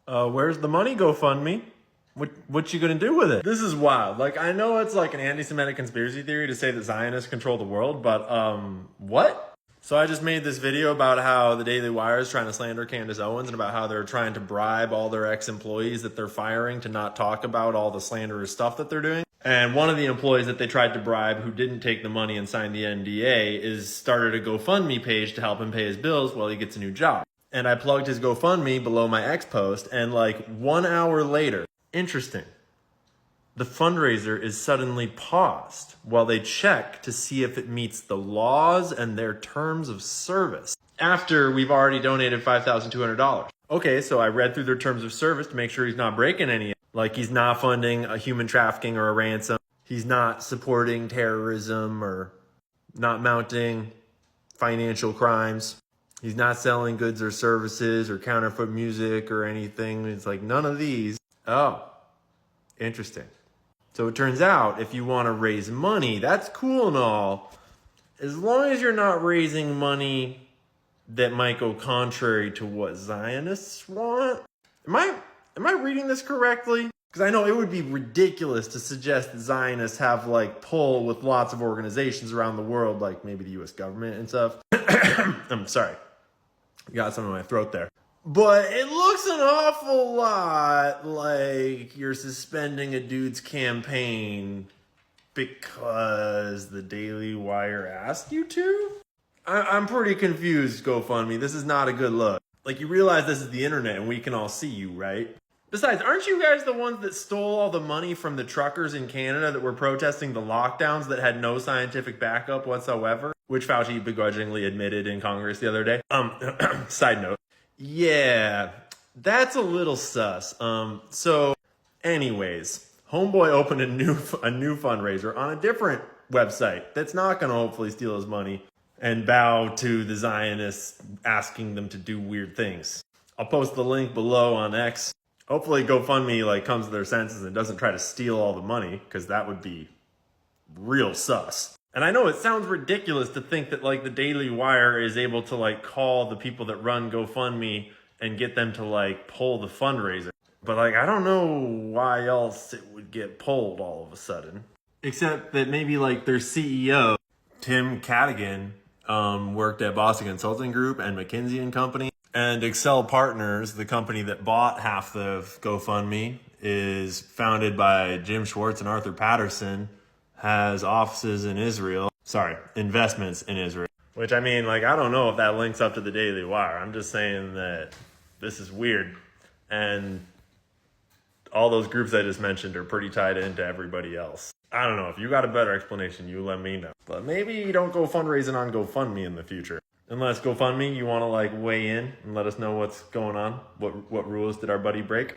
Where's the money, GoFundMe? What you gonna do with it? This is wild. Like, I know it's like an anti-Semitic conspiracy theory to say that Zionists control the world, but what? So I just made this video about how the Daily Wire is trying to slander Candace Owens and about how they're trying to bribe all their ex-employees that they're firing to not talk about all the slanderous stuff that they're doing. And one of the employees that they tried to bribe who didn't take the money and sign the NDA is started a GoFundMe page to help him pay his bills while he gets a new job. And I plugged his GoFundMe below my ex post, and like 1 hour later, interesting, the fundraiser is suddenly paused while they check to see if it meets the laws and their terms of service after we've already donated $5,200. Okay, so I read through their terms of service to make sure he's not breaking any. Like, he's not funding a human trafficking or a ransom. He's not supporting terrorism or not mounting financial crimes. He's not selling goods or services or counterfeit music or anything. It's like none of these. Oh, interesting. So it turns out if you want to raise money, that's cool and all, as long as you're not raising money that might go contrary to what Zionists want. Am I reading this correctly? Because I know it would be ridiculous to suggest that Zionists have like pull with lots of organizations around the world, like maybe the US government and stuff. I'm sorry. Got something in my throat there. But it looks an awful lot like you're suspending a dude's campaign because the Daily Wire asked you to? I'm pretty confused, GoFundMe. This is not a good look. Like, you realize this is the internet and we can all see you, right? Besides, aren't you guys the ones that stole all the money from the truckers in Canada that were protesting the lockdowns that had no scientific backup whatsoever? Which Fauci begrudgingly admitted in Congress the other day. Side note. Yeah, that's a little sus. So anyways, homeboy opened a new fundraiser on a different website that's not going to hopefully steal his money and bow to the Zionists asking them to do weird things. I'll post the link below on X. Hopefully GoFundMe like comes to their senses and doesn't try to steal all the money, because that would be real sus. And I know it sounds ridiculous to think that like the Daily Wire is able to like call the people that run GoFundMe and get them to like pull the fundraiser. But like, I don't know why else it would get pulled all of a sudden. Except that maybe like their CEO, Tim Cadigan, worked at Boston Consulting Group and McKinsey and Company. And Excel Partners, the company that bought half the GoFundMe, is founded by Jim Schwartz and Arthur Patterson, has offices in Israel. Sorry, investments in Israel. Which, I mean, like, I don't know if that links up to the Daily Wire. I'm just saying that this is weird. And all those groups I just mentioned are pretty tied into everybody else. I don't know. If you got a better explanation, you let me know. But maybe you don't go fundraising on GoFundMe in the future. Unless GoFundMe, you want to like weigh in and let us know what's going on. What rules did our buddy break?